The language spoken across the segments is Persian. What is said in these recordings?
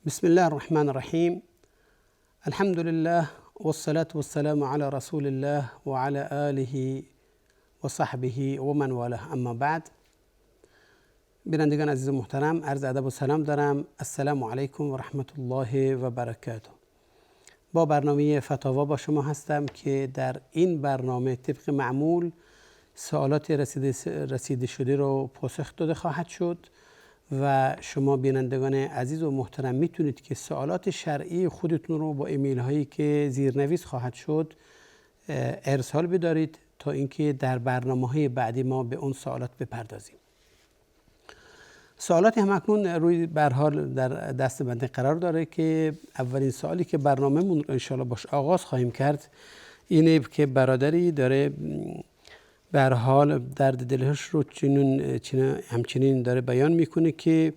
بسم الله الرحمن الرحیم. الحمد لله والصلاة والسلام علی رسول الله و علی آله و صحبه و من والاه. اما بعد، بینندگان عزیز و محترم، عرض ادب و سلام دارم. السلام علیکم و رحمت الله و برکاته. با برنامه فتاوا با شما هستم که در این برنامه طبق معمول سوالات رسیده شده رو پاسخ داده خواهد شد و شما بینندگان عزیز و محترم میتونید که سوالات شرعی خودتون رو با ایمیل هایی که زیرنویس خواهد شد ارسال بدارید تا اینکه در برنامه‌های بعدی ما به اون سوالات بپردازیم. سوالاتی هم اکنون روی برحال در دست بنده قرار داره که اولین سوالی که برنامه‌مون رو انشاءالله باش آغاز خواهیم کرد اینه که برادری داره به هر حال درد دلش رو همچنین داره بیان میکنه که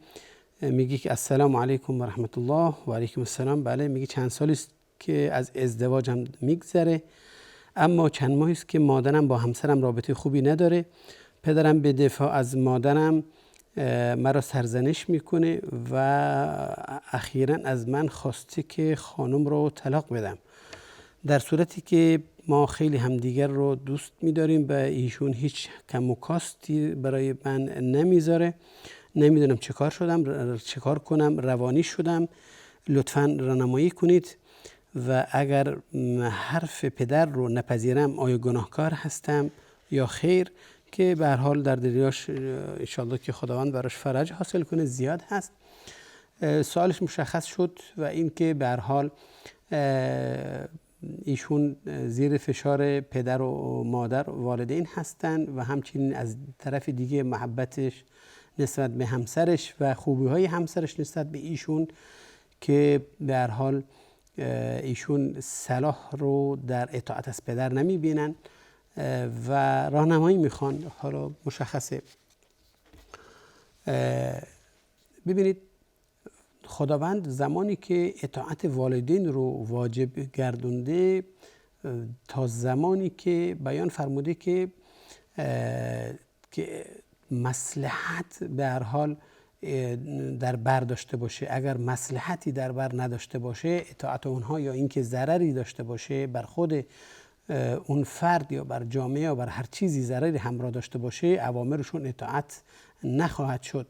میگه که السلام علیکم و رحمت الله. و علیکم السلام. بله، میگه چند سالی است که از ازدواج هم میگذره، اما چند ماهی است که مادرم با همسرم رابطه خوبی نداره. پدرم به دفاع از مادرم مرا سرزنش میکنه و اخیراً از من خواسته که خانم رو طلاق بدم، در صورتی که ما خیلی همدیگر رو دوست می‌داریم و ایشون هیچ کم و کاستی برای من نمیذاره. نمیدونم چکار کنم، روانی شدم. لطفاً راهنمایی کنید و اگر حرف پدر رو نپذیرم آیا گناهکار هستم یا خیر؟ که به هر حال در دریاش ان شاءالله که خداوند براش فرج حاصل کنه زیاد هست. سوالش مشخص شد و این که به هر حال ایشون زیر فشار پدر و مادر والدین هستند و همچنین از طرف دیگه محبتش نسبت به همسرش و خوبی‌های همسرش نسبت به ایشون که به هر حال ایشون صلاح رو در اطاعت از پدر نمی‌بینن و راهنمایی میخوان. حالا مشخصه. ببینید، خداوند زمانی که اطاعت والدین رو واجب گردونده تا زمانی که بیان فرموده که مصلحت به هر حال در بر داشته باشه. اگر مصلحتی در بر نداشته باشه اطاعت اونها یا اینکه ضرری داشته باشه بر خود اون فرد یا بر جامعه یا بر هر چیزی ضرری همراه داشته باشه اوامرشون اطاعت نخواهد شد.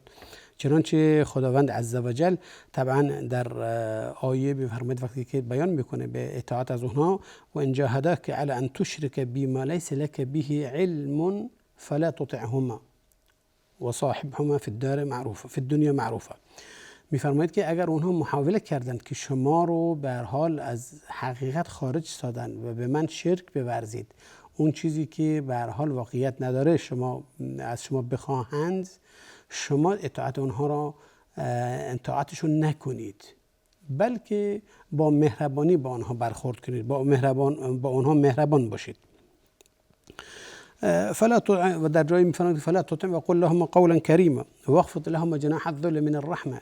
چنانچه خداوند عزوجل طبعا در آیه می‌فرماید وقتی که بیان میکنه به اطاعت از اونها و ان جاهداک علی ان تشرک بی ما لیس لک به علم فلا تطعهما و صاحبهما فی الدنیا معروفا. می‌فرماید که اگر اونها محاوله کردند که شما رو به هر حال از حقیقت خارج سازند و به من شرک بورزید، اون چیزی که به هر حال واقعیت نداره از شما بخواهند، شما اطاعت اونها را اطاعتشون نکنید، بلکه با مهربانی با آنها برخورد کنید، با آنها مهربان باشید. و در جایی می‌فرماید فلا تطع و قل لهم قولا کریما واخفض لهم جناح الذل من الرحمه.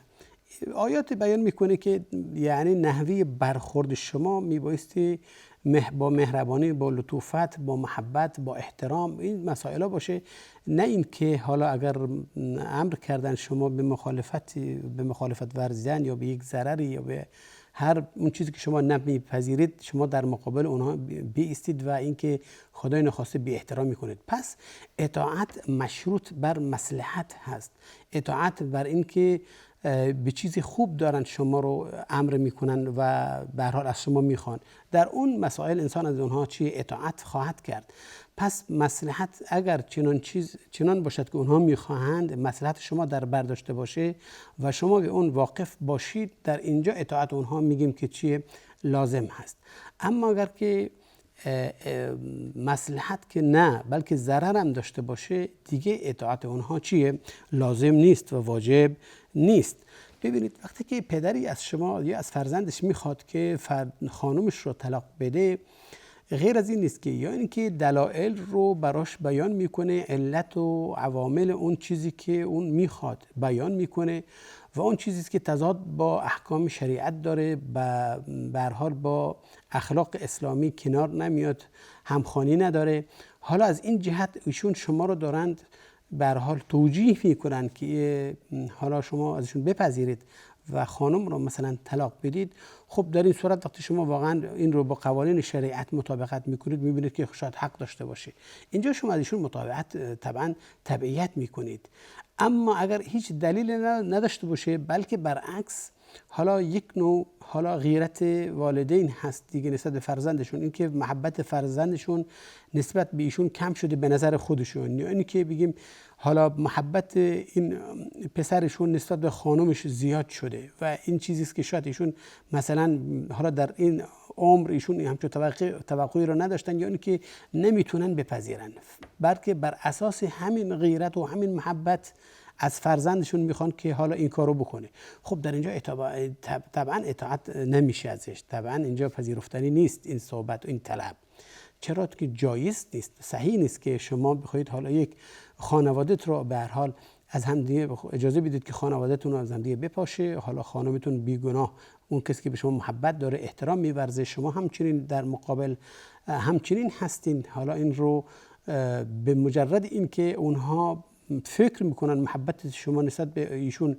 آیات بیان میکنه که یعنی نحوه برخورد شما میبایستی با مهربانی، با لطوفت، با محبت، با احترام این مسائل باشه، نه این که حالا اگر امر کردن شما به مخالفت ورزیدن یا به یک ضرری یا به هر اون چیزی که شما نمیپذیرید شما در مقابل اونها بایستید و اینکه خدای نخواسته بی احترامی کنید. پس اطاعت مشروط بر مصلحت هست. اطاعت بر اینکه به چیزی خوب دارن شما رو امر میکنن و به هر حال از شما میخوان، در اون مسائل انسان از اونها اطاعت خواهد کرد. پس مصلحت اگر چنان باشد که اونها میخواهند مصلحت شما در بر داشته باشه و شما به اون واقف باشید، در اینجا اطاعت اونها میگیم که لازم هست. اما اگر که مصلحت که نه بلکه ضرر هم داشته باشه دیگه اطاعت اونها لازم نیست و واجب نیست. ببینید، وقتی که پدری از شما یا از فرزندش میخواد که خانومش رو طلاق بده، غیر از این نیست که یا اینکه دلایل رو براش بیان میکنه، علت و عوامل اون چیزی که اون میخواد بیان میکنه و اون چیزی که تضاد با احکام شریعت داره، به هر حال با اخلاق اسلامی کنار نمیاد، همخوانی نداره. حالا از این جهت ایشون شما رو دارند به هر حال توجیه میکنن که حالا شما ازشون بپذیرید و خانم رو مثلا طلاق بدید، خب در این صورت وقتی شما واقعا این رو با قوانین شریعت مطابقت میکنید، میبینید که شاید حق داشته باشه، اینجا شما از ایشون مطابقت طبعا تبعیت میکنید. اما اگر هیچ دلیل نداشته باشه، بلکه برعکس حالا یک نوع حالا غیرت والدین هست دیگه نسبت به فرزندشون، این که محبت فرزندشون نسبت به ایشون کم شده به نظر خودشون، یا اینی که بگیم حالا محبت این پسرشون نسبت به خانمش زیاد شده و این چیزی است که شاید ایشون مثلا حالا در این عمر ایشون همچون توقعی رو نداشتن، یا اینی که نمیتونن بپذیرن، بلکه بر اساس همین غیرت و همین محبت از فرزندشون میخوان که حالا این کارو بکنه. خب در اینجا طبعا اطاعت نمیشه ازش، طبعا اینجا پذیرفتنی نیست این صحبت و این طلب، چرا که جایز نیست، صحیح نیست که شما بخواید حالا یک خانوادت رو به هر حال از همدیگه اجازه بدید که خانوادتون رو از همدیگه بپاشه، حالا خانمتون بیگناه، اون کسی که به شما محبت داره احترام میورزه، شما همچنین در مقابل همچنین هستین، حالا این رو به مجرد این که اونها فکر میکنن محبت شما نسبت به ایشون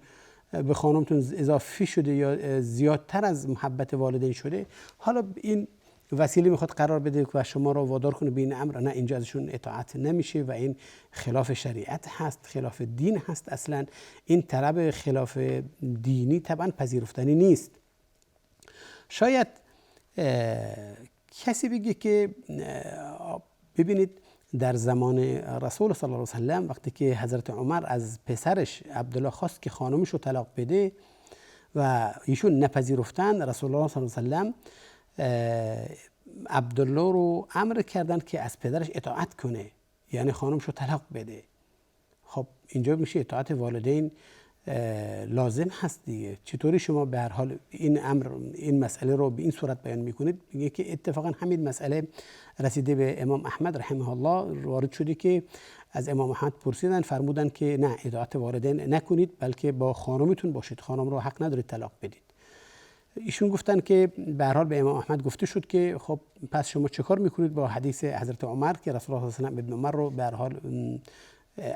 به خانمتون اضافی شده یا زیادتر از محبت والدین شده، حالا این وسیله میخواد قرار بده و شما رو وادار کنه به این امر، نه اینجا ازشون اطاعت نمیشه و این خلاف شریعت هست، خلاف دین هست، اصلا این طلب خلاف دینی طبعا پذیرفتنی نیست. شاید کسی بگه که ببینید در زمان رسول صلی الله علیه و سلم وقتی که حضرت عمر از پسرش عبدالله خواست که خانمش رو طلاق بده و ایشون نپذیرفتن، رسول الله صلی الله علیه و سلم عبدالله رو امر کردن که از پدرش اطاعت کنه، یعنی خانمش رو طلاق بده. خب اینجا میشه اطاعت والدین لازم هست دیگه. چطوری شما به هر حال این مسئله رو به این صورت بیان میکنید؟ میگه که اتفاقا همین مسئله رسیده به امام احمد رحمه الله، وارد شده که از امام احمد پرسیدن، فرمودن که نه، اطاعت والدین نکنید بلکه با خانمتون باشید، خانم رو حق ندارید طلاق بدید. ایشون گفتن که به هر حال به امام احمد گفته شد که خب پس شما چه کار میکنید با حدیث حضرت عمر که رسول الله صلی الله علیه و ابن عمر رو به هر حال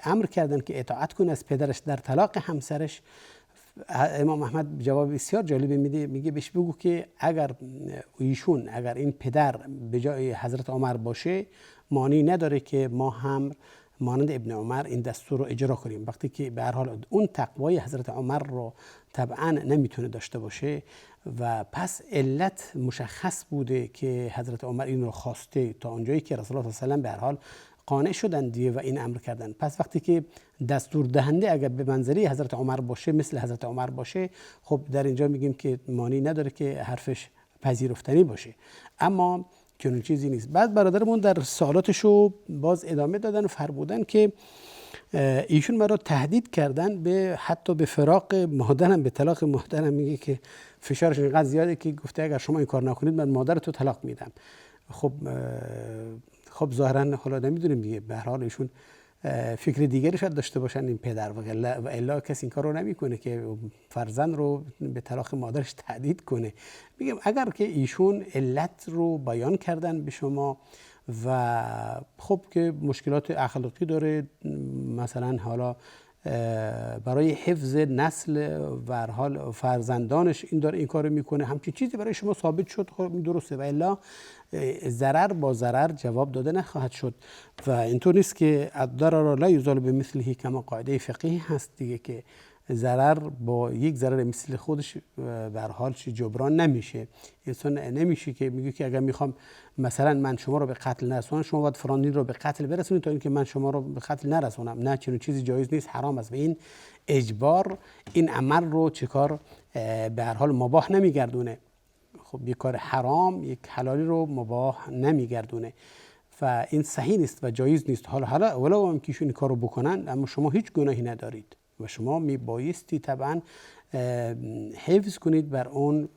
امر کردن که اطاعت کنه از پدرش در طلاق همسرش. امام احمد جواب بسیار جالبی میده، میگه بهش بگو که اگر این پدر به جای حضرت عمر باشه، مانعی نداره که ما هم مانند ابن عمر این دستور رو اجرا کنیم، وقتی که به هر حال اون تقوای حضرت عمر رو طبعا نمیتونه داشته باشه و پس علت مشخص بوده که حضرت عمر این رو خواسته تا اونجایی که رسول الله صلی الله علیه و آله به هر حال قانع شدن دیگه و این امر کردن. پس وقتی که دستور دهنده اگر به منزله حضرت عمر باشه، مثل حضرت عمر باشه، خب در اینجا میگیم که مانعی نداره که حرفش پذیرفتنی باشه. اما چنین چیزی نیست. بعد برادرمون در سوالاتشو باز ادامه دادن و فرمودن که ایشون مرا تهدید کردن به حتی به فراق مادرم، به طلاق مادرم. میگه که فشارش اینقدر زیاده که گفته اگر شما این کار نکنید من مادرتو طلاق میدم. خب ظاهرا حالا نمیدونیم دیگه، به هر حال ایشون فکر دیگری شاید داشته باشن این پدر و الا کسی این کار رو نمیکنه که فرزند رو به طلاق مادرش تهدید کنه. میگم اگر که ایشون علت رو بیان کردن به شما و خب که مشکلات اخلاقی داره، مثلا حالا برای حفظ نسل و هر حال فرزندانش این داره این کارو میکنه، همچین چیزی برای شما ثابت شد، خب درسته، و الا ضرر با ضرر جواب داده نخواهد شد. و اینطور نیست که الضرر لا یزال بمثله، کما قاعده فقهی هست دیگه که ضرر با یک ضرر مثل خودش به هر حال جبران نمیشه. انسان نمیشه که میگه که اگر میخوام مثلا من شما رو به قتل نرسونم، شما باید فلانی رو به قتل برسونید تا اینکه من شما رو به قتل نرسونم. نه، چنین چیزی جایز نیست، حرام است. و این اجبار این عمل رو چیکار به هر حال مباح نمیگردونه. خب یک کار حرام یک حلالی رو مباح نمیگردونه و این صحیح نیست و جایز نیست. حالا ولو هم که ایشون این کارو بکنن، اما شما هیچ گناهی ندارید و شما میبایستی طبعا حفظ کنید بر اون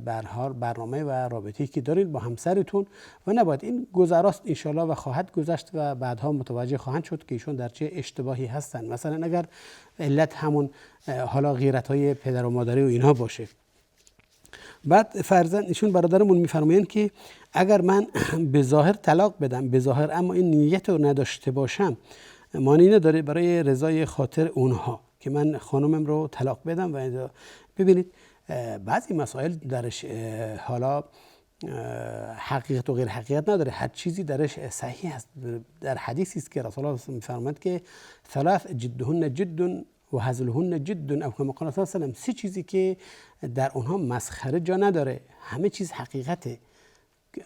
به هر حال برنامه و رابطه‌ای که دارید با همسرتون و نباید این گذراست انشالله و خواهد گذشت و بعدها متوجه خواهند شد که ایشون در چه اشتباهی هستن. مثلا اگر علت همون حالا غیرت‌های پدر و مادری و اینها باشه. بعد فرزند ایشون برادرمون میفرمایند که اگر من به ظاهر طلاق بدم، به ظاهر، اما این نیت رو نداشته باشم، معنی نداره برای رضای خاطر اونها که من خانمم رو طلاق بدم و ببینید بعضی مسائل درش حالا حقیقت و غیر حقیقت نداره، هر چیزی درش صحیح است. در حدیثی است که رسول الله می‌فرماید که ثلاث جدهن جد و هزلهن جد، او کما قال صلی الله علیه و سه چیزی که در اونها مسخره جا نداره، همه چیز حقیقته،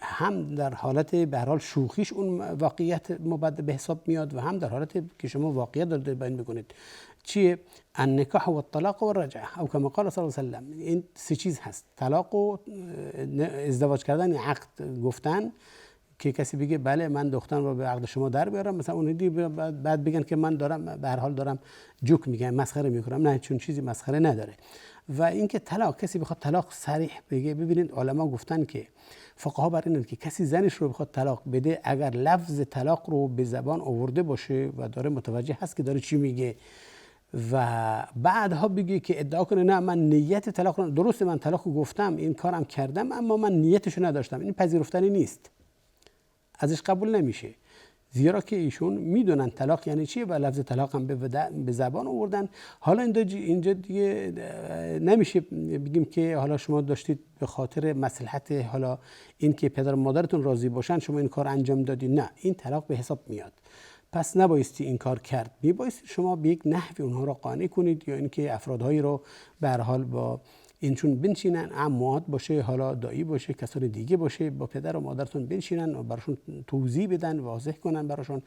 هم در حالت به هر حال شوخیش اون واقعیت مبدل به حساب میاد و هم در حالت که شما واقعیت دارید بیان بکنید. چیه؟ النکاح و الطلاق و الرجعه، او کما قال صلی الله علیه و سلم. این سه چیز هست: طلاق و ازدواج کردن، عقد گفتن که کسی بگه بله من دخترم رو به عقد شما در بیارم، مثلا اون بعد بگن که من دارم به هر حال دارم جوک میگم، مسخره میکنم. نه، چون چیزی مسخره نداره. و اینکه طلاق، کسی بخواد طلاق صریح بگه، ببینید علما گفتن که فقها بر اینن که کسی زنش رو بخواد طلاق بده، اگر لفظ طلاق رو به زبان آورده باشه و داره متوجه هست که داره چی میگه و بعدها بگه که ادعا کنه نه من نیت طلاق رو، درسته من طلاق رو گفتم این کارم کردم اما من نیتش رو نداشتم، این پذیرفتنی نیست، ازش قبول نمیشه. زیرا که ایشون میدونن طلاق یعنی چیه و لفظ طلاق هم به زبان آوردن. حالا اینجا دیگه نمیشه بگیم که حالا شما داشتید به خاطر مصلحت حالا این که پدر و مادرتون راضی باشن شما این کار انجام دادید، نه، این طلاق به حساب میاد. پس نبایستی این کار کرد، میبایستی شما به یک نحوی اونها را قانع کنید، یا اینکه افرادهایی رو به هر حال با اینچون بنشینن، عموات باشه، حالا دایی باشه، کسان دیگه باشه، با پدر و مادرتون بنشینن و براشون توضیح بدن، واضح کنن براشون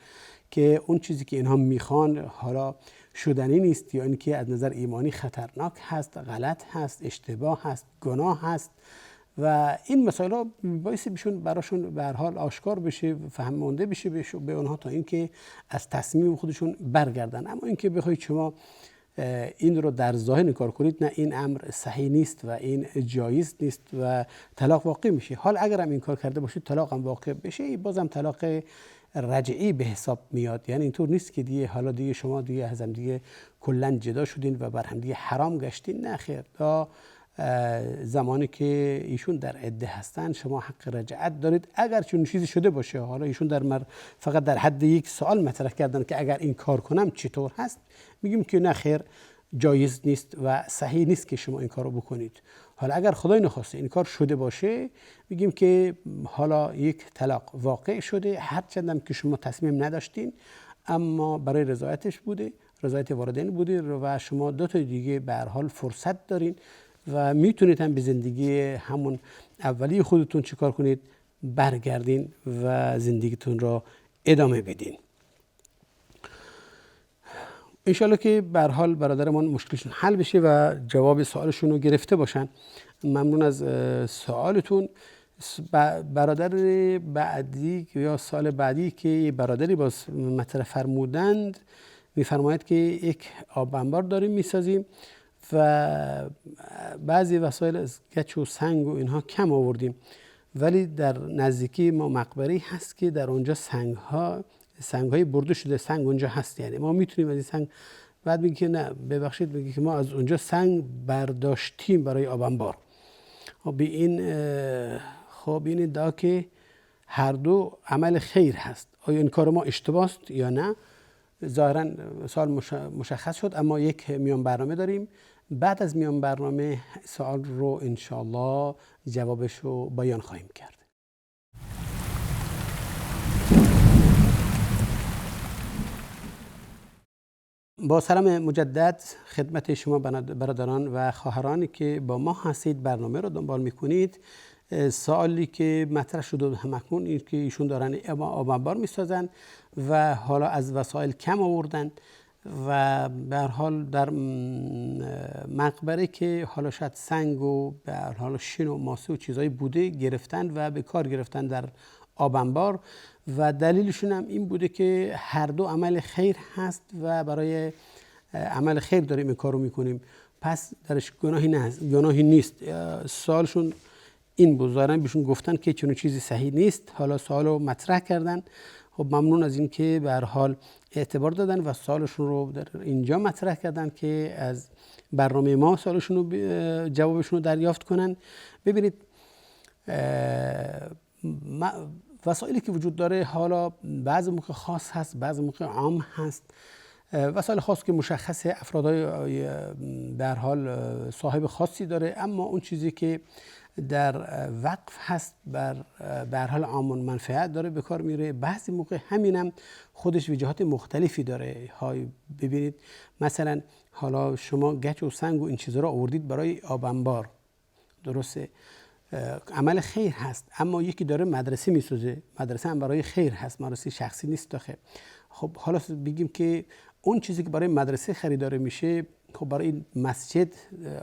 که اون چیزی که اینها میخوان حالا شدنی نیست، یا اینکه از نظر ایمانی خطرناک هست، غلط هست، اشتباه هست، گناه هست. و این مسائل ها باعث بشون براشون به هر حال آشکار بشه، فهمونده بشه به اونها تا اینکه از تصمیم خودشون برگردن. اما اینکه بخواید شما این رو در ظاهر کار کنید، نه، این امر صحیح نیست و این جایز نیست و طلاق واقع میشه. حال اگر هم این کار کرده باشید طلاق هم واقع بشه، بازم طلاق رجعی به حساب میاد. یعنی اینطور نیست که دیگه حالا دیگه شما دیگه از هم دیگه کلا جدا شدین و بر هم دیگه حرام گشتین، نه خیر. تا زمانی که ایشون در عده هستن شما حق رجعت دارید اگر چون چیزی شده باشه. حالا ایشون فقط در حد یک سوال مطرح کردن که اگر این کار کنم چطور هست، میگیم که نه خیر، جایز نیست و صحیح نیست که شما این کارو بکنید. حالا اگر خدای نخواسته این کار شده باشه، میگیم که حالا یک طلاق واقع شده، هرچند هم که شما تصمیم نداشتین اما برای رضایتش بوده، رضایت والدین بوده و شما دو تا دیگه به هر حال فرصت دارین و میتونید هم به زندگی همون اولی خودتون چیکار کنید، برگردین و زندگیتون را ادامه بدین. انشالله که به هر حال برادرمان مشکلشون حل بشه و جواب سوالشون رو گرفته باشن. ممنون از سوالتون. برادر بعدی یا سال بعدی که برادری باز مطرح فرمودند، میفرماید که یک آب انبار داریم میسازیم و بعضی وسایل از گچ و سنگ و اینها کم آوردیم، ولی در نزدیکی ما مقبره هست که در اونجا سنگ‌های برده شده، سنگ اونجا هست، یعنی ما میتونیم از این سنگ، بعد میگه که نه ببخشید، میگه که ما از اونجا سنگ برداشتیم برای آب انبار. به این ادعا که هر دو عمل خیر هست، آیا این کار ما اشتباه است یا نه؟ ظاهرا سوال مشخص شد، اما یک میان برنامه داریم. بعد از میان برنامه سوال رو انشاءالله جوابش رو بیان خواهیم کرد. با سلام مجدد خدمت شما برادران و خواهرانی که با ما هستید، برنامه رو دنبال میکنید. سوالی که مطرح شده همکنون این که ایشون دارن آب انبار میسازن و حالا از وسایل کم آوردن و به هر حال در مقبره که حالا شاید سنگ و به هر حال شن و ماسه و چیزایی بوده گرفتن و به کار گرفتن در آب انبار و دلیلشون هم این بوده که هر دو عمل خیر هست و برای عمل خیر داریم این کارو میکنیم، پس درش گناهی نیست. سوالشون این بود، ظاهرا بهشون گفتن که چنین چیزی صحیح نیست، حالا سوالو مطرح کردن. خب ممنون از این که به هر حال اعتبار دادن و سوالشون رو در اینجا مطرح کردن که از برنامه ما سوالشون رو جوابشون رو دریافت کنن. ببینید وسایلی که وجود داره حالا بعضی موقع خاص هست، بعضی موقع عام هست. وسایل خاص که مشخص افرادهای به هر حال صاحب خاصی داره، اما اون چیزی که در وقف هست به هر حال عام منفعت داره به کار میره. بعضی موقع همینم خودش وجهات مختلفی داره. های ببینید مثلا حالا شما گچ و سنگ و این چیزا رو آوردید برای آب انبار، درسته، عمل خیر هست، اما یکی داره مدرسه میسازه، مدرسه هم برای خیر هست، مدرسه شخصی نیست داخل. خب حالا بگیم که اون چیزی که برای مدرسه خریداری میشه خب برای مسجد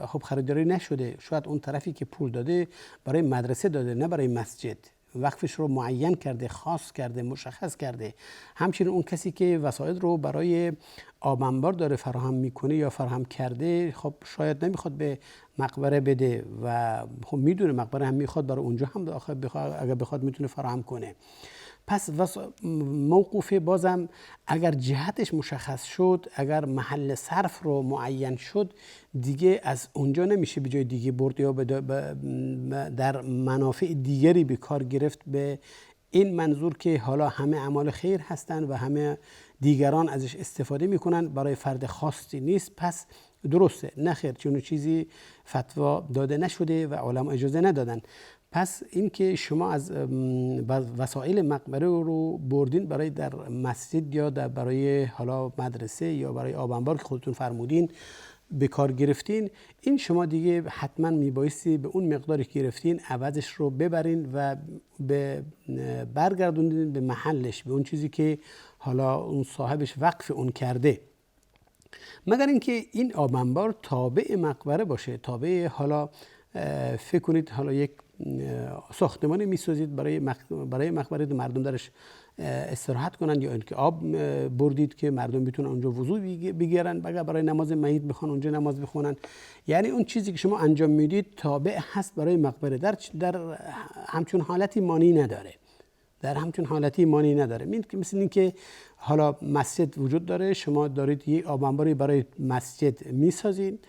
خب خریداری نشده، شاید اون طرفی که پول داده برای مدرسه داده نه برای مسجد، وقفش رو معین کرده، خاص کرده، مشخص کرده. همچنین اون کسی که وسایل رو برای آب انبار داره فراهم میکنه یا فراهم کرده، خب شاید نمیخواد به مقبره بده و خب میدونه مقبره هم میخواد برای اونجا هم اگر بخواد میتونه فراهم کنه. پس موقوف بازم اگر جهتش مشخص شد، اگر محل صرف رو معین شد، دیگه از اونجا نمیشه به جای دیگه برد یا در منافع دیگری به کار گرفت، به این منظور که حالا همه اعمال خیر هستن و همه دیگران ازش استفاده میکنن، برای فرد خاصی نیست. پس درسته، نه خیر، چون چیزی فتوا داده نشده و علما اجازه ندادن. پس این که شما از وسایل مقبره رو بردین برای در مسجد یا برای حالا مدرسه یا برای آب انبار که خودتون فرمودین به کار گرفتین، این شما دیگه حتما میبایستی به اون مقداری که گرفتین عوضش رو ببرین و برگردونین به محلش، به اون چیزی که حالا اون صاحبش وقف اون کرده، مگر اینکه این آب انبار تابع مقبره باشه. تابع حالا فکر کنید حالا یک ساختمانی میسازید برای مقبره مردم درش استراحت کنن، یا اینکه آب بردید که مردم بتونن اونجا وضو بگیرن، برای نماز میت بخوان اونجا نماز بخونن. یعنی اون چیزی که شما انجام میدید تابع هست برای مقبره، در همچون حالتی مانی نداره، در همچون حالتی مانی نداره. مثل این که حالا مسجد وجود داره، شما دارید یک آب انباری برای مسجد میسازید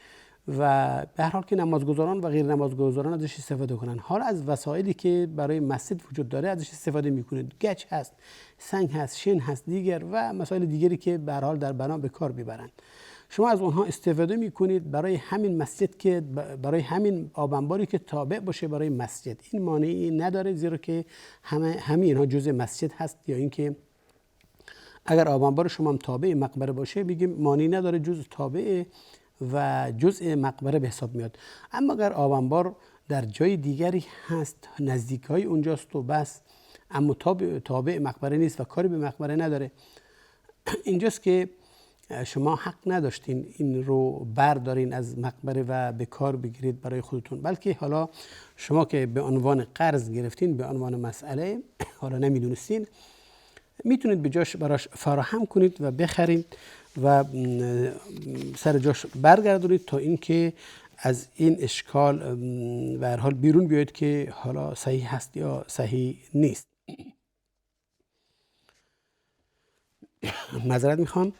و به هر حال که نمازگزاران و غیر نمازگزاران ازش استفاده کنن. حالا از وسایلی که برای مسجد وجود داره ازش استفاده میکنید، گچ هست، سنگ هست، شن هست، دیگر و مسائل دیگری که به هر حال در بنا به کار میبرن، شما از اونها استفاده میکنید برای همین مسجد، که برای همین آب انباری که تابع باشه برای مسجد. این مانعی نداره، زیرا که همه اینها جزء مسجد هست. یا اینکه اگر آب انبار شما هم تابع مقبره باشه، بگیم مانعی نداره، جزء تابع و جزء مقبره به حساب میاد. اما اگر آب انبار در جای دیگری هست، نزدیکای اونجاست و بس، اما تابع مقبره نیست و کاری به مقبره نداره، اینجاست که شما حق نداشتین این رو بردارین از مقبره و به کار بگیرید برای خودتون، بلکه حالا شما که به عنوان قرض گرفتین، به عنوان مسئله حالا نمیدونستین، میتونید به جاش براش فراهم کنید و بخرید و سر جاش برگردونید تا اینکه از این اشکال به هر حال بیرون بیاید که حالا صحیح هست یا صحیح نیست. معذرت میخوام.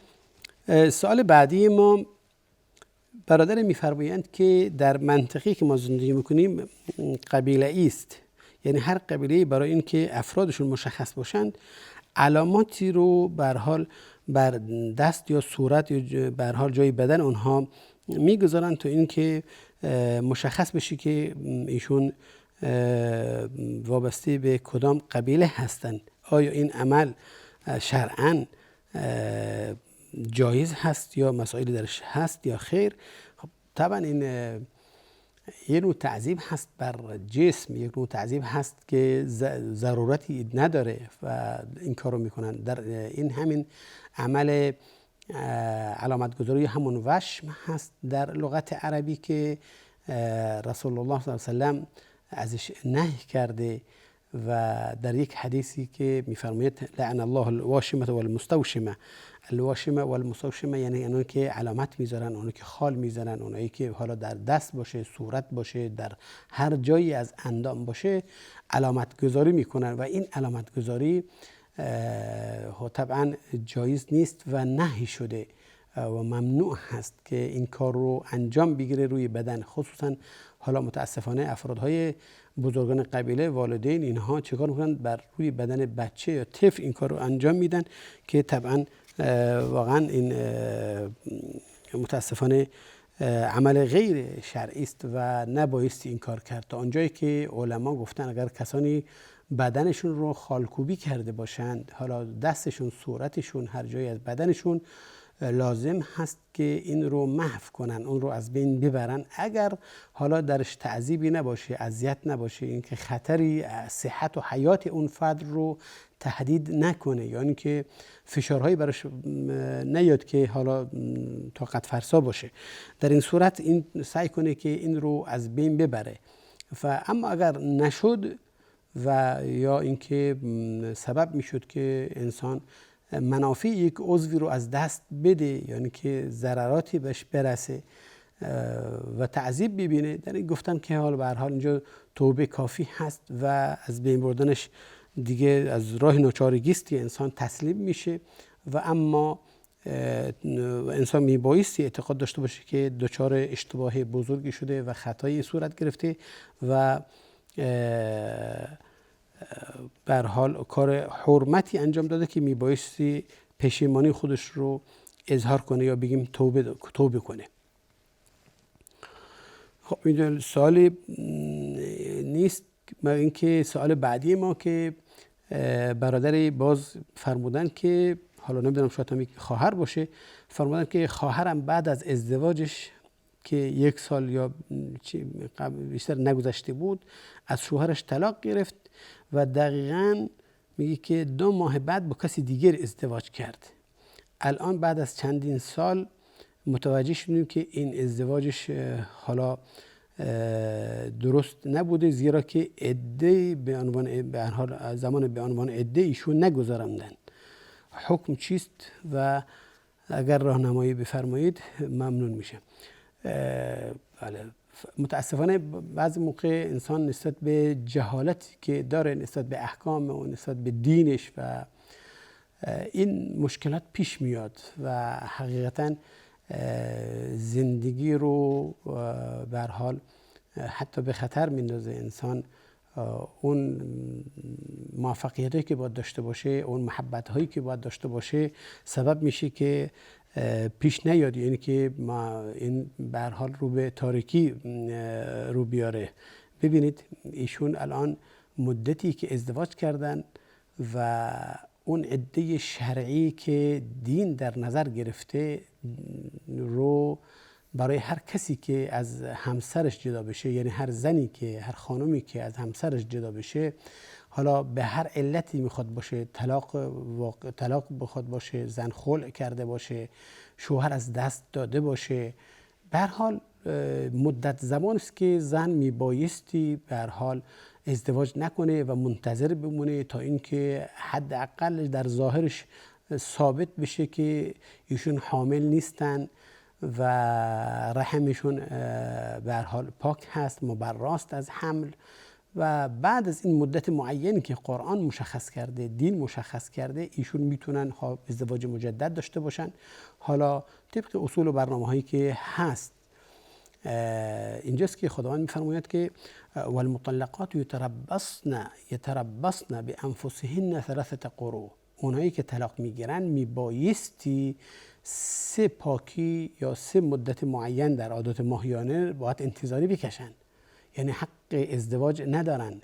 سوال بعدی ما، برادر میفرمایند که در منطقه‌ای که ما زندگی میکنیم قبیله است، یعنی هر قبیله برای اینکه افرادشون مشخص باشند علاماتی رو به هر حال بر دست یا صورت یا به هر حال جای بدن اونها میگذارن تا اینکه مشخص بشه که ایشون وابسته به کدام قبیله هستند. آیا این عمل شرعاً جایز هست یا مسائلی درش هست یا خیر؟ خب طبعا این یه نوع تعذیب هست بر جسم، یک نوع تعذیب هست که ضرورتی نداره و این کارو میکنن. در این همین عمل علامتگذاری همون وشم هست در لغت عربی که رسول الله صلی الله علیه و سلم ازش نهی کرده و در یک حدیثی که میفرماید لعن الله الواشمه والمستوشمه. الواشمه والمستوشمه یعنی اونایی که علامت میذارن، اونایی که خال میزنن، اونایی که حالا در دست باشه، صورت باشه، در هر جایی از اندام باشه علامت گذاری میکنن و این علامت گذاری طبعا جایز نیست و نهی شده و ممنوع هست که این کار رو انجام بگیره روی بدن. خصوصا حالا متاسفانه افرادهای بزرگان قبیله، والدین، اینها چیکار میکنن؟ بر روی بدن بچه یا طفل این کار رو انجام میدن که طبعا واقعا این متاسفانه عمل غیر شرعی است و نبایستی این کار کرد. تا اونجایی که علما گفتن اگر کسانی بدنشون رو خالکوبی کرده باشند، حالا دستشون، صورتشون، هر جایی از بدنشون، لازم هست که این رو محو کنن، اون رو از بین ببرن، اگر حالا درش تعذیبی نباشه، اذیت نباشه، این که خطری صحت و حیات اون فرد رو تهدید نکنه، یعنی که فشارهایی براش نیاد که حالا طاقت فرسا باشه. در این صورت این سعی کنه که این رو از بین ببره. اما اگر نشد و یا اینکه سبب میشد که انسان منافع یک عضوی رو از دست بده، یعنی که ضرراتی بهش برسه و تعذیب ببینه، در این گفتن که حال به هر حال اینجا توبه کافی هست و از بین بردنش دیگه از راه ناچارگیستی انسان تسلیم میشه. و اما انسان میبایستی اعتقاد داشته باشه که دچار اشتباه بزرگی شده و خطایی صورت گرفته و به هر حال کار حرمتی انجام داده که میبایستی پشیمانی خودش رو اظهار کنه یا بگیم توبه کنه. خب این سوالی نیست. اینکه سوال بعدی ما که برادری باز فرمودن که حالا نمیدونم شاید هم خواهر باشه، فرمودن که خواهرم بعد از ازدواجش که 1 سال یا بیشتر نگذشته بود از شوهرش طلاق گرفت و دقیقاً میگه که 2 ماه بعد با کسی دیگر ازدواج کرد. الان بعد از چندین سال متوجه شدیم که این ازدواجش حالا درست نبوده، زیرا که عده به عنوان به هر حال زمان به عنوان عده ایشون نگذراندن. حکم چیست و اگر راهنمایی بفرمایید ممنون میشم. بله، متاسفانه بعضی موقع انسان نسبت به جهالتی که داره نسبت به احکام و نسبت به دینش و این مشکلات پیش میاد و حقیقتا زندگی رو به هر حال حتی به خطر میندازه. انسان اون موفقیتی که باید داشته باشه، اون محبت هایی که باید داشته باشه سبب میشه که پیش نیاد، یعنی که ما این به هر حال رو به تاریکی رو بیاره. ببینید ایشون الان مدتی که ازدواج کردن و اون عده شرعی که دین در نظر گرفته رو برای هر کسی که از همسرش جدا بشه، یعنی هر زنی که هر خانومی که از همسرش جدا بشه، حالا به هر علتی میخواد باشه، طلاق بخواد باشه، زن خلع کرده باشه، شوهر از دست داده باشه، به هر حال مدت زمان است که زن میبایستی به هر حال ازدواج نکنه و منتظر بمونه تا اینکه حداقل در ظاهرش ثابت بشه که ایشون حامل نیستن و رحمشون به هر حال پاک هست، مبراست از حمل. و بعد از این مدت معینی که قرآن مشخص کرده، دین مشخص کرده، ایشون میتونن ازدواج مجدد داشته باشن. حالا طبق اصول و برنامه‌هایی که هست اینجاست که خداوند میفرماید که والمطلقات یتربصن بانفسهن 3 قروء. اونایی که طلاق میگیرن میبایستی 3 پاکی یا 3 مدت معین در عادت ماهیانه باید انتظاری بکشن، یعنی حق ازدواج ندارن.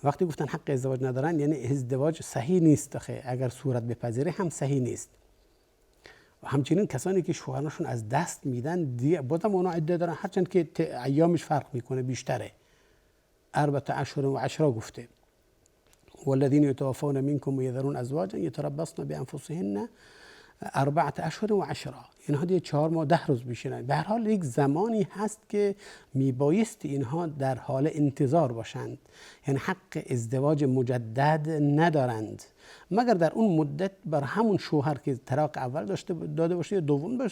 وقتی گفتن حق ازدواج ندارن یعنی ازدواج صحیح نیست، اگر صورت بپذیره هم صحیح نیست. و همچنین کسانی که شوهرشون از دست میدن بازم اونا عده دارن، هرچند که ایامش فرق میکنه، بیشتره. 4 اشهر و 10 گفته والذین یتوفون منکم و یذرون ازواجا یتربصن بانفسهن 4 اشهر و 10. اینها دیگه 4 ماه 10 روز میشن. به هر حال یک زمانی هست که میبایست اینها در حال انتظار باشند، یعنی حق ازدواج مجدد ندارند مگر در اون مدت بر همون شوهر که طلاق اول داده باشه یا دوم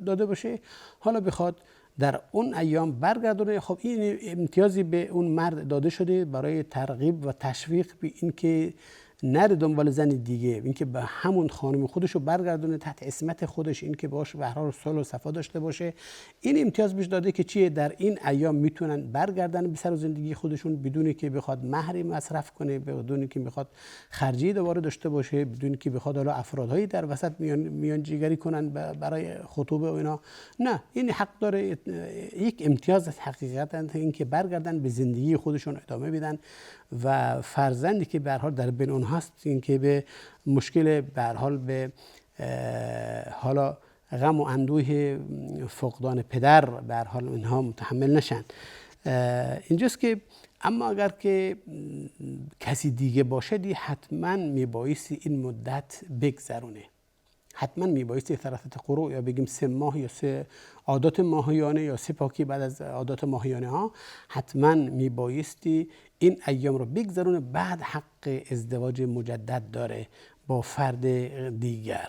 داده باشه، حالا بخواد در اون ایام برگردونه. خب این امتیازی به اون مرد داده شده برای ترغیب و تشویق به این که نره دنبال زن دیگه، اینکه به همون خانم خودش رو برگردونه تحت عصمت خودش، اینکه باهاش به هر حال صلح و صفا داشته باشه، این امتیاز بهش داده که چیه در این ایام میتونن برگردن به سر زندگی خودشون بدون که بخواد مهری مصرف کنه، بدون که بخواد خرجی دوباره داشته باشه، بدون که بخواد حالا افرادهایی در وسط میان جیگری کنن برای خطوبه و اینا. نه، این حق داره، یک امتیاز حقیقتا اینکه برگردن به زندگی خودشون ادامه بدن و فرزندی که به هر حال در بین اونهاست اینکه به مشکل به هر حال به حالا غم و اندوه فقدان پدر به هر حال اینها متحمل نشن. اینجاست که اما اگر که کسی دیگه باشه دی حتما میبایستی این مدت بگذرونه، حتما میبایستی ثلاثه قروء یا بگیم 3 ماه یا 3 عادات ماهیانه یا 3 پاکی بعد از عادات ماهیانه ها، حتما میبایستی این ایام رو بگذرونه. بعد حق ازدواج مجدد داره با فرد دیگر.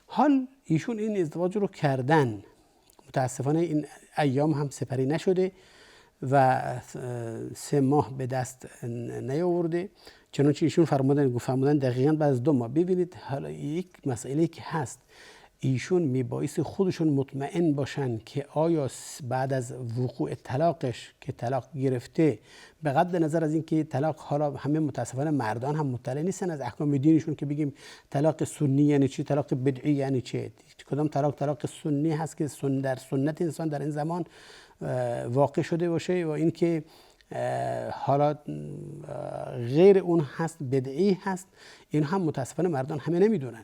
حال ایشون این ازدواج رو کردن، متاسفانه این ایام هم سپری نشده و 3 ماه به دست نیاورده، چنانچه ایشون فرمودن دقیقاً بعد از 2 ماه. ببینید حالا یک مسئله که هست، ایشون میبایستی خودشون مطمئن باشن که آیا بعد از وقوع طلاقش که طلاق گرفته، به قطع نظر از اینکه طلاق حالا همه متاسفانه مردان هم مطلع نیستن از احکام دینشون که بگیم طلاق سنی یعنی چی، طلاق بدعی یعنی چه، کدام طلاق سنی هست که در سنت انسان در این زمان واقع شده باشه و اینکه حالا غیر اون هست بدعی هست، این هم متاسفانه مردان همه نمیدونن.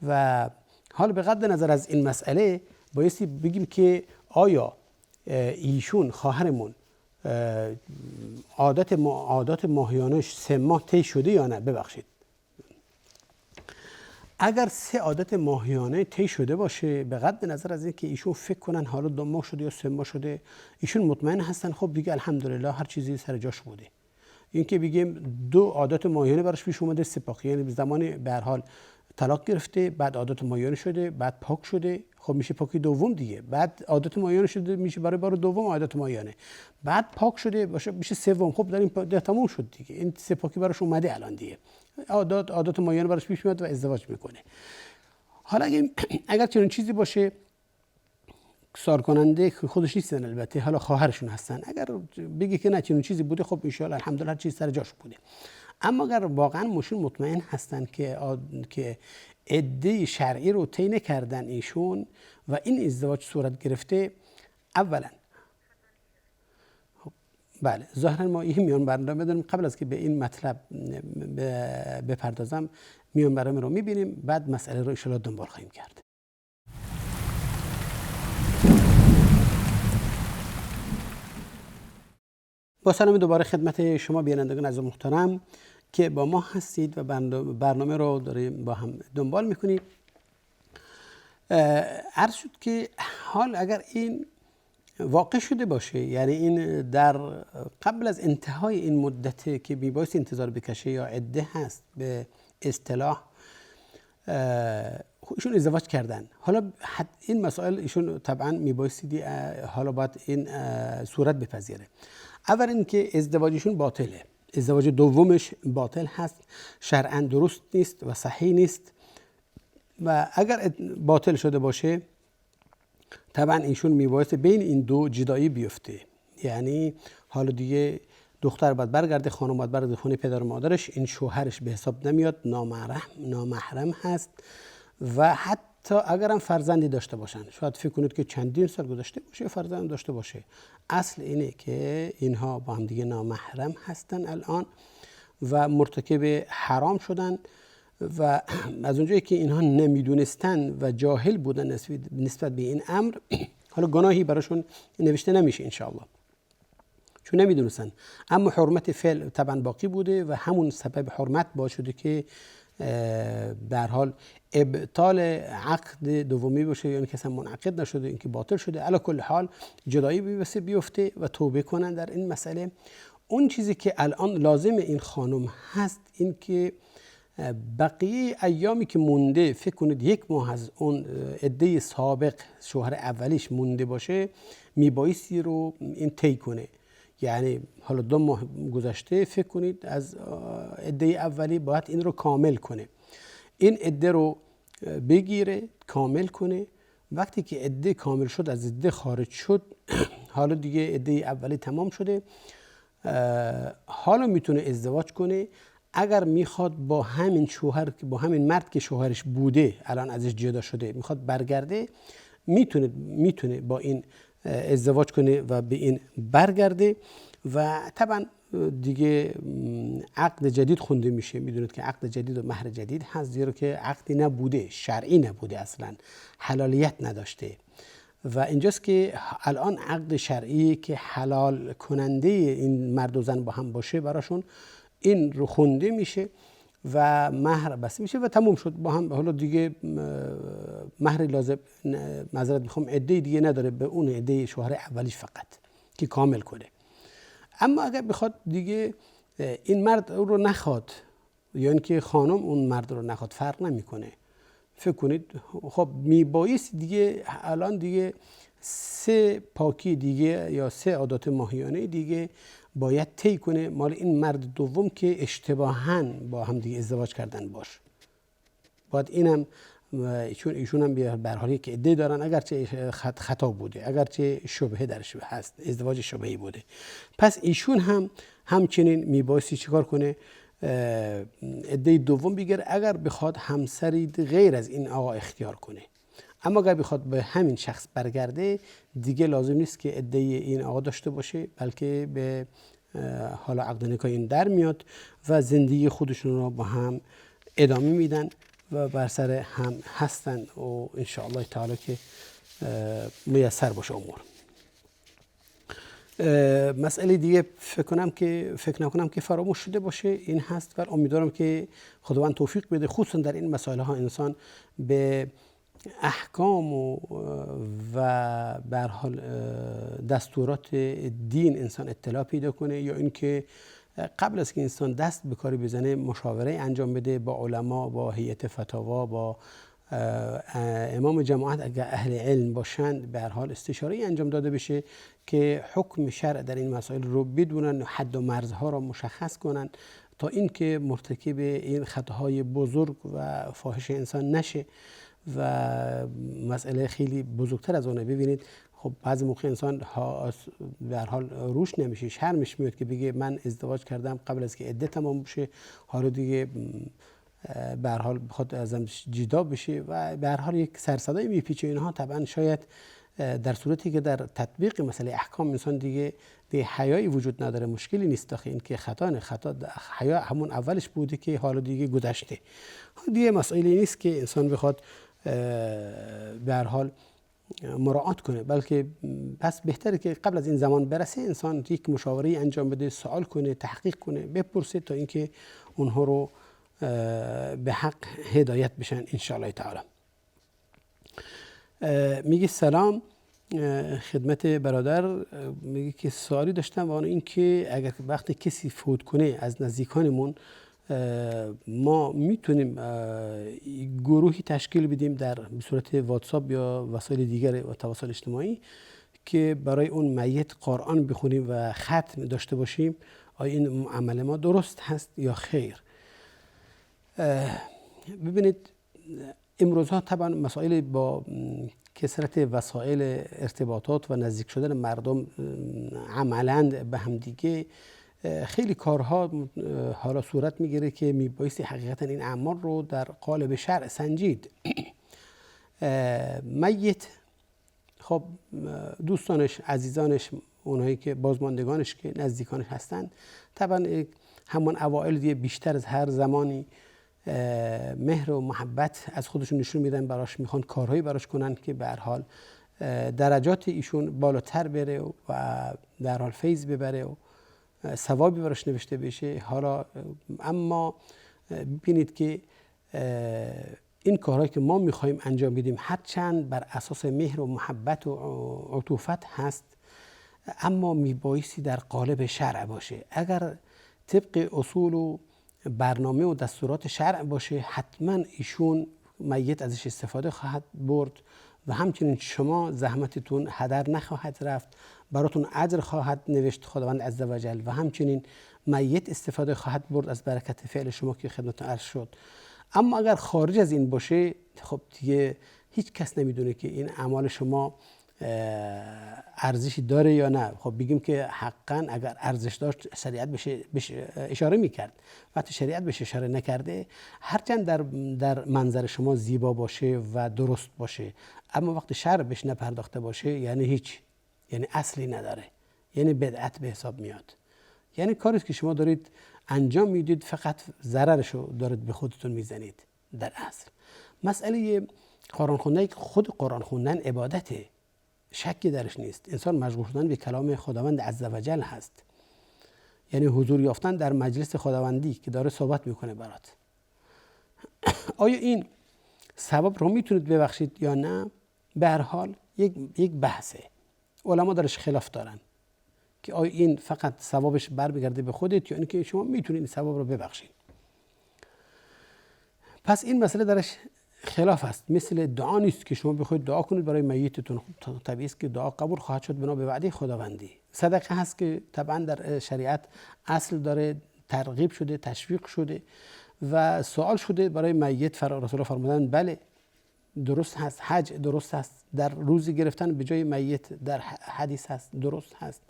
و حالا به قطع نظر از این مسئله بایستی بگیم که آیا ایشون خواهرمون عادات ماهیانش 3 ماه طی شده یا نه. ببخشید، اگر 3 عادت ماهیانه طی شده باشه، به قطع نظر از اینکه ایشون فکر کنن حالا 2 ماه شده یا 3 ماه شده، ایشون مطمئن هستن خب دیگه الحمدلله هر چیزی سر جاش بوده. این که بگیم 2 عادت ماهیانه براش پیش اومده، 3 پاکی، یعنی زمانی به هر حال طلاق گرفته، بعد عادت ماهیانه شده، بعد پاک شده، خب میشه پاکی دوم دیگه. بعد عادت ماهیانه شده میشه برای بار دوم عادت ماهیانه، بعد پاک شده باشه میشه سوم. خب در این تموم شد دیگه، این 3 پاکی براش اومده الان دیگه، عادت ماهیانه براش پیش میاد و ازدواج میکنه. حالا اگر چنین چیزی باشه، سال کننده خودش نیستن البته، حالا خواهرشون هستن، اگر بگی که نه چنین چیزی بوده، خب ان شاء الله الحمدلله هر چیز سر جاش بوده. اما اگر واقعا مشون مطمئن هستن که عده شرعی رو طی نکردن ایشون و این ازدواج صورت گرفته، اولا بله ظاهرا ما این میان برنامه بدونیم. قبل از که به این مطلب بپردازم، میان برنامه رو میبینیم، بعد مسئله رو ان شاء الله دنبال خواهیم کرد. با سلام دوباره خدمت شما بینندگان عزیز محترم که با ما هستید و برنامه رو داریم با هم دنبال میکنید. عرض شد که حال اگر این واقع شده باشه، یعنی این در قبل از انتهای این مدت که میبایست انتظار بکشه یا عده هست به اصطلاح، ایشون ازدواج کردن، حالا این مسائل ایشون طبعا میبایستی حالا باید این صورت بپذیره. اول اینکه ازدواجشون باطله، ازدواج دومش باطل هست، شرعاً درست نیست و صحیح نیست. و اگر باطل شده باشه طبعا ایشون میبایسته بین این دو جدایی بیفته، یعنی حالا دیگه دختر باید برگرده، خانم باید برگرده خونه پدر و مادرش، این شوهرش به حساب نمیاد، نامحرم هست. و حتی اگرم فرزندی داشته باشن، شاید فکر کنید که چندین سال گذشته باشه فرزند داشته باشه، اصل اینه که اینها با هم دیگه نامحرم هستن الان و مرتکب حرام شدن و از اونجایی که اینها نمیدونستن و جاهل بودن نسبت به این امر، حالا گناهی براشون نوشته نمیشه انشاءالله چون نمیدونستن، اما حرمت فعل طبعا باقی بوده و همون سبب حرمت باعث شده که به هر حال ابطال عقد دومی باشه، یعنی که اصلا منعقد نشده، اینکه باطل شده. علی کل حال جدایی بیفته و توبه کنن در این مسئله. اون چیزی که الان لازم این خانم هست این که بقیه ایامی که مونده، فکر کنید 1 ماه از اون عده سابق شوهر اولیش مونده باشه، میبایستی رو این طی کنه. یعنی حالا 2 ماه گذشته، فکر کنید از عده اولی باید این رو کامل کنه. این عده رو بگیره کامل کنه. وقتی که عده کامل شد، از عده خارج شد، حالا دیگه عده اولی تمام شده، حالا میتونه ازدواج کنه. اگر میخواد با همین شوهر، با همین مرد که شوهرش بوده الان ازش جدا شده میخواد برگرده، میتونه با این ازدواج کنه و به این برگرده و طبعا دیگه عقد جدید خونده میشه. میدونید که عقد جدید و مهر جدید هست، زیرا که عقدی نبوده، شرعی نبوده، اصلا حلالیت نداشته. و اینجاست که الان عقد شرعی که حلال کننده این مرد و زن با هم باشه براشون این رو خونده میشه و مهر بسته میشه و تموم شد با هم. حالا دیگه مهر لازم، معذرت میخوام، عده دیگه نداره به اون عده شوهر اولیش فقط که کامل کنه. اما اگر بخواد دیگه این مرد رو نخواد یا اینکه خانم اون مرد رو نخواد، فرق نمیکنه. فکر کنید خب میبایست دیگه الان دیگه 3 پاکی دیگه یا 3 عادات ماهیانه دیگه باید طی کنه مال این مرد دوم که اشتباهاً با هم دیگه ازدواج کردن باش. باید اینم، چون ایشون هم به هر حال که عده دارن، اگرچه خطا بوده، اگرچه شبهه درش هست، ازدواج شبهه‌ای بوده، پس ایشون هم همچنین میبایستی چیکار کنه؟ عده دوم بگیره اگر بخواد همسری غیر از این آقا اختیار کنه. اما اگر بخواد به همین شخص برگرده دیگه لازم نیست که عده این آقا داشته باشه، بلکه به حالا عقد نکاح این در میاد و زندگی خودشون رو با هم ادامه میدن و بر سر هم هستن و ان شاء الله تعالی که میسر باشه امور. مسئله دیگه فکر نکنم که فراموش شده باشه این هست و امیدوارم که خداوند توفیق بده، خصوصا در این مسائل ها انسان به احکام و به هر حال دستورات دین انسان اطلاع پیدا کنه، یا اینکه قبل از که انسان دست به کاری بزنه مشاوره انجام بده با علما، با هیئت فتاوا، با امام جماعت اگر اهل علم باشند، به هر حال استشاره انجام داده بشه که حکم شرع در این مسائل رو بدونن، حد و مرزها را مشخص کنن تا اینکه مرتکب این خطاهای بزرگ و فاحش انسان نشه و مسئله خیلی بزرگتر از اونه. ببینید خب بعضی موقع انسان به هر حال روش نمیشه، شرمش میاد که بگه من ازدواج کردم قبل از که عده تمام بشه، حالا دیگه به هر حال بخواد ازم جدا بشه و به هر حال یک سرصدای میپیچه. اینها طبعا شاید در صورتی که در تطبیق مسئله احکام انسان دیگه حیایی وجود نداره، مشکلی نیست. آخه این که خطا حیا همون اولش بوده که حالا دیگه گذشته، دیگه مسئله نیست که انسان بخواد به هر حال مراعات کنه، بلکه پس بهتره که قبل از این زمان برسه انسان یک مشاوره انجام بده، سوال کنه، تحقیق کنه، بپرسه تا اینکه اونها رو به حق هدایت بشن ان شاء الله تعالی. میگه سلام خدمت برادر، میگه که سوالی داشتم و آن این که اگر وقتی کسی فوت کنه از نزدیکانمون ما میتونیم گروهی تشکیل بدیم در صورت واتساپ یا وسایل دیگر و تواصل اجتماعی که برای اون میت قرآن بخونیم و ختم داشته باشیم؟ آیا این عمل ما درست هست یا خیر؟ ببینید امروزها طبعا مسائل با کثرت وسایل ارتباطات و نزدیک شدن مردم عملاً به هم دیگه خیلی کارها حالا صورت میگیره که میبایستی حقیقتا این اعمال رو در قالب شرع سنجید. میت خب دوستانش، عزیزانش، اونایی که بازماندگانش که نزدیکانش هستن، طبعا همون اوائل دیگه بیشتر از هر زمانی مهر و محبت از خودشون نشون میدن، براش میخوان کارهایی براش کنن که به هر حال درجات ایشون بالاتر بره و در حال فیض ببره و ثوابی براش نوشته بشه. حالا اما ببینید که این کارهایی که ما میخوایم انجام بدیم هرچند بر اساس مهر و محبت و عطوفت هست، اما میبایستی در قالب شرع باشه. اگر طبق اصول و برنامه و دستورات شرع باشه حتما ایشون میت ازش استفاده خواهد برد و همچنین شما زحمتتون هدر نخواهد رفت براتون اجر خواهد نوشت خداوند عزوجل و همچنین میت استفاده خواهد برد از برکت فعل شما که خدمتتون عرض شد. اما اگر خارج از این باشه خب دیگه هیچ کس نمیدونه که این اعمال شما ارزشی داره یا نه. خب بگیم که حقا اگر ارزش داشت شریعت بشه اشاره میکرد. وقتی شریعت بهش اشاره نکرده هرچند در منظر شما زیبا باشه و درست باشه، اما وقتی شرع بهش نپرداخته باشه یعنی هیچ، یعنی اصلی نداره، یعنی بدعت به حساب میاد. یعنی کاری که شما دارید انجام میدید فقط ضررشو دارید به خودتون میزنید. در اصل مسئله قرآن خوندن، خود قرآن خوندن عبادته، شکی درش نیست. انسان مشغول شدن به کلام خداوند عزوجل هست، یعنی حضور یافتن در مجلس خداوندی که داره صحبت میکنه برات. آیا این ثواب رو میتونید ببخشید یا نه؟ به هر حال یک بحثه، علما درش خلاف دارن که آیا این فقط ثوابش برمیگرده به خودت یا اینکه شما میتونید ثواب رو ببخشید. پس این مسئله درش خلاف است. مثل دعا نیست که شما بخواید دعا کنید برای میتتون، طبیعی است که دعا قبول خواهد شد بنا به وعده خداوندی. صدقه هست که طبعا در شریعت اصل داره، ترغیب شده، تشویق شده و سوال شده برای میت. رسول الله فرمودن بله درست هست، حج درست هست، در روزی گرفتن به جای میت در حدیث هست، درست هست.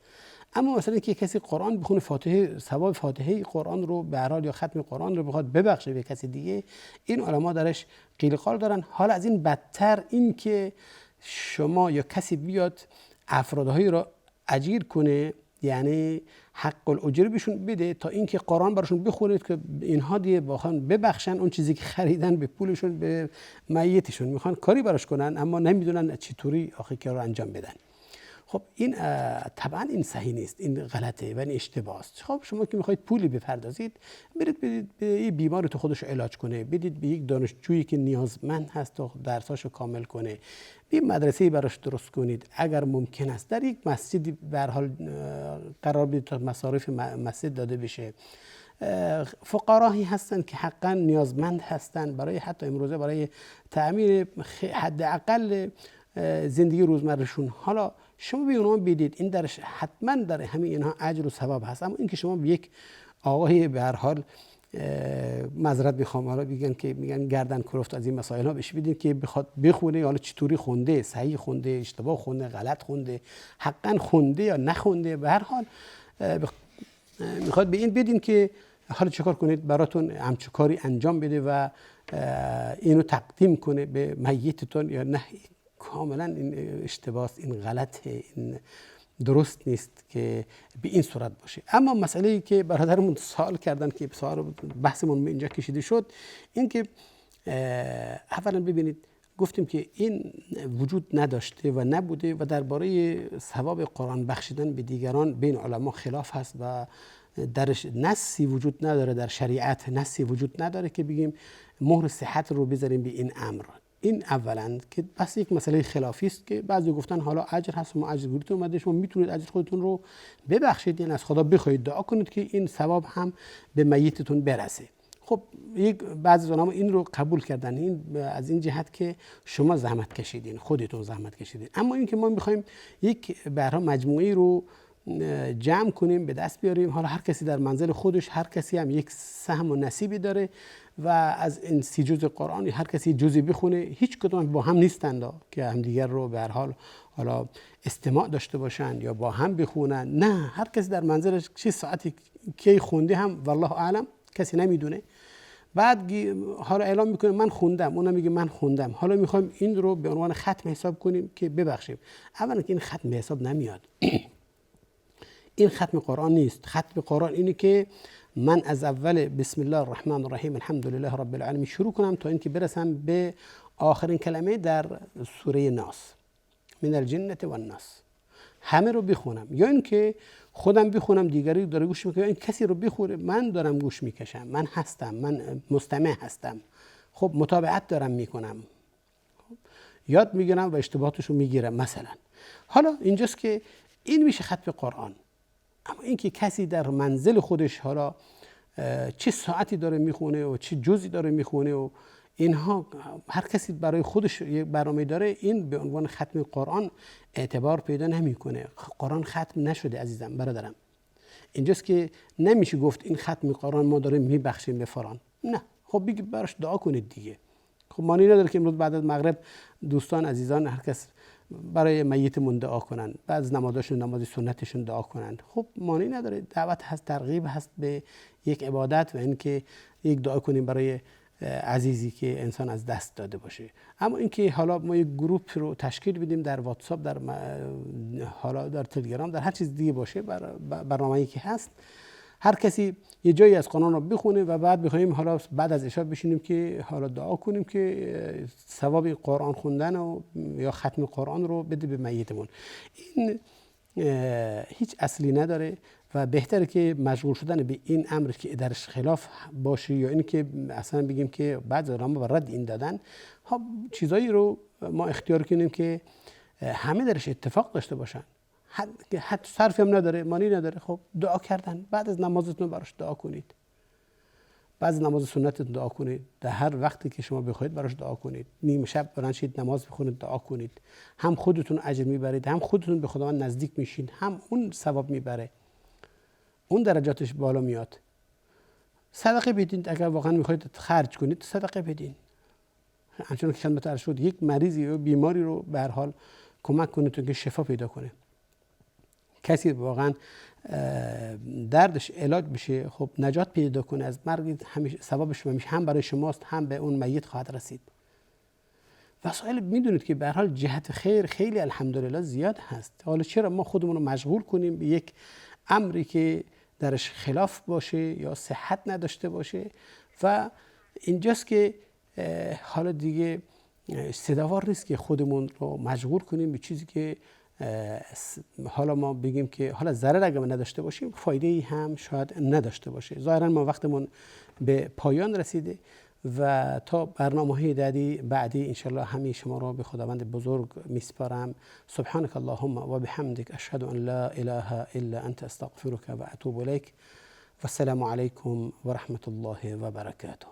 اما مثلا که کسی قرآن بخونه، فاتحه، ثواب فاتحه قرآن رو به هر حال یا ختم قرآن رو بخواد ببخشه به کسی دیگه، این علما درش قیل قال دارن. حالا از این بدتر این که شما یا کسی بیاد افرادهایی رو اجیر کنه، یعنی حق الاجر بهشون بده تا اینکه قرآن براشون بخونید که اینها دیگه بخوان ببخشن اون چیزی که خریدن به پولشون، به میتشون میخوان کاری براش کنن اما نمیدونن چطوری آخه کار رو انجام بدن. خب این طبعا این صحیح نیست، این غلطه و این اشتباه است. خب شما که میخواید پولی بپردازید، برید به این بیمار تو خودش علاج کنه، بدید به یک دانشجویی که نیازمند هست تا درساشو کامل کنه، به مدرسه‌ای براش درست کنید. اگر ممکن است در یک مسجدی به هر حال قرار بدید تا مصارف مسجد داده بشه. فقراهی هستن که حقا نیازمند هستن برای حتی امروزه برای تعمیر حداقل زندگی روزمرهشون. حالا شما به اونها بدید، این درش حتما در همه اینها اجر و ثواب هست. اما اینکه شما به یک آقای به هر حال معذرت میخوام، حالا میگن گردن کلفت از این مسائل ها بهش بدید که بخواد بخونه، حالا چطوری خونده، صحیح خونده، اشتباه خونده، غلط خونده، حقا خونده یا نخونده، به هر حال میخواد به این بدین که حالا چیکار کنید براتون همچون کاری انجام بده و اینو تقدیم کنه به میتتون یا نه. کاملا این اشتباه است، این غلطه، این درست نیست که به این صورت باشه. اما مسئله‌ای که برادرمون سوال کردن که سوال بحثمون اینجا کشیده شد، این که اولا ببینید گفتیم که این وجود نداشته و نبوده و درباره ثواب قرآن بخشیدن به دیگران بین علما خلاف هست و درش نصی وجود نداره، در شریعت نصی وجود نداره که بگیم مهر صحت رو بذاریم به این امر. این اولا که بس یک مسئله خلافی است که بعضی گفتن حالا اجر هست، ما اجر گیرتون اومده، شما میتونید اجر خودتون رو ببخشید، یعنی از خدا بخواید دعا کنید که این ثواب هم به میتتون برسه. خب بعضی علما این رو قبول کردن، این از این جهت که شما زحمت کشیدین، خودتون زحمت کشیدین. اما این که ما میخوایم یک برها مجموعی رو جمع کنیم، به دست بیاریم، حالا هر کسی در منزل خودش، هر کسی هم یک سهم و نصیبی داره و از این 30 جزء قرآن هر کسی جزئی بخونه، هیچ کدوم با هم نیستند که همدیگر رو به هر حال حالا استماع داشته باشن یا با هم بخونن. نه، هر کسی در منزلش چه ساعتی کی خونده هم والله اعلم کسی نمیدونه. بعد حالا اعلام میکنه من خوندم، اونم میگه من خوندم، حالا میخوایم این رو به عنوان ختم حساب کنیم که ببخشیم. اولا که این ختم حساب نمیاد. این ختم قرآن نیست. ختم قرآن اینه که من از اول بسم الله الرحمن الرحیم الحمدلله رب العالمین شروع کنم تا اینکه برسم به آخرین کلمه در سوره ناس، من الجنة والناس، همه رو بخونم، یا اینکه خودم بخونم دیگری داره گوش میکنه، این کسی رو بخوره، من دارم گوش میکشم، من هستم، من مستمع هستم، خب متابعت دارم میکنم، یاد میگیرم و اشتباهاتش رو میگیرم مثلا. حالا اینجاست که این میشه ختم قرآن. اما اینکه کسی در منزل خودش حالا چه ساعتی داره میخونه و چه جزئی داره میخونه و اینها هر کسی برای خودش یک برنامه داره، این به عنوان ختم قرآن اعتبار پیدا نمیکنه. قرآن ختم نشده عزیزم برادرم. اینجاست که نمیشه گفت این ختم قرآن ما داریم میبخشیم به فلان. نه، خب بگید براش دعا کنید دیگه. خب معنی نداره که امروز بعد از مغرب دوستان عزیزان هر کس برای میتمون دعا کنن، بعد از نمازشون نماز سنتشون دعا کنن. خب معنی نداره. دعوت هست، ترغیب هست به یک عبادت و اینکه یک دعا کنیم برای عزیزی که انسان از دست داده باشه. اما اینکه حالا ما یک گروپ رو تشکیل بدیم در واتساپ، در حالا در تلگرام، در هر چیز دیگه باشه، برنامه‌ای که هست، هر کسی یه جایی از قرآن رو بخونه و بعد بخوایم حالا بعد از عشاء بشینیم که حالا دعا کنیم که ثواب قرآن خوندن و یا ختم قرآن رو بده به میتمون. این هیچ اصلی نداره و بهتره که مشغول شدن به این امر که درش خلاف باشه یا این که اصلا بگیم که بعضی علما رد این دادن، ها چیزایی رو ما اختیار کنیم که همه درش اتفاق داشته باشن. حتی صرفی هم نداره، معنی نداره. خب دعا کردن، بعد از نمازتون براش دعا کنید، بعد از نماز سنتتون دعا کنید، در هر وقتی که شما بخواید براش دعا کنید. نیم شب بلند شید نماز بخونید، دعا کنید. هم خودتون اجر میبرید، هم خودتون به خداوند نزدیک میشین، هم اون ثواب میبره، اون درجاتش بالا میاد. صدقه بدین، اگر واقعا میخواید خرج کنید صدقه بدین. همچنان که خدمت عرض شد، یک مریضی و بیماری رو به هر حال کمک کنید تا که شفا پیدا کنه. کسی واقعا دردش علاج بشه، خب نجات پیدا کنه از مرگ، همیشه ثوابش همیشه هم برای شماست، هم به اون میت خواهد رسید. وسایل میدونید که به هر حال جهت خیر خیلی الحمدلله زیاد هست. حالا چرا ما خودمون رو مشغول کنیم به یک امری که درش خلاف باشه یا صحت نداشته باشه؟ و اینجاست که حالا دیگه صداوار نیست که خودمون رو مشغول کنیم به چیزی که حالا ما بگیم که حالا ضرر اگه نداشته باشیم فایده ای هم شاید نداشته باشه. ظاهرا ما وقتمون به پایان رسیده و تا برنامه‌های بعدی انشالله همه شما را به خداوند بزرگ میسپارم. سبحانك اللهم و بحمدک، اشهد ان لا اله الا انت، استغفرك و اتوب الیک. و السلام علیکم و رحمت الله و برکاته.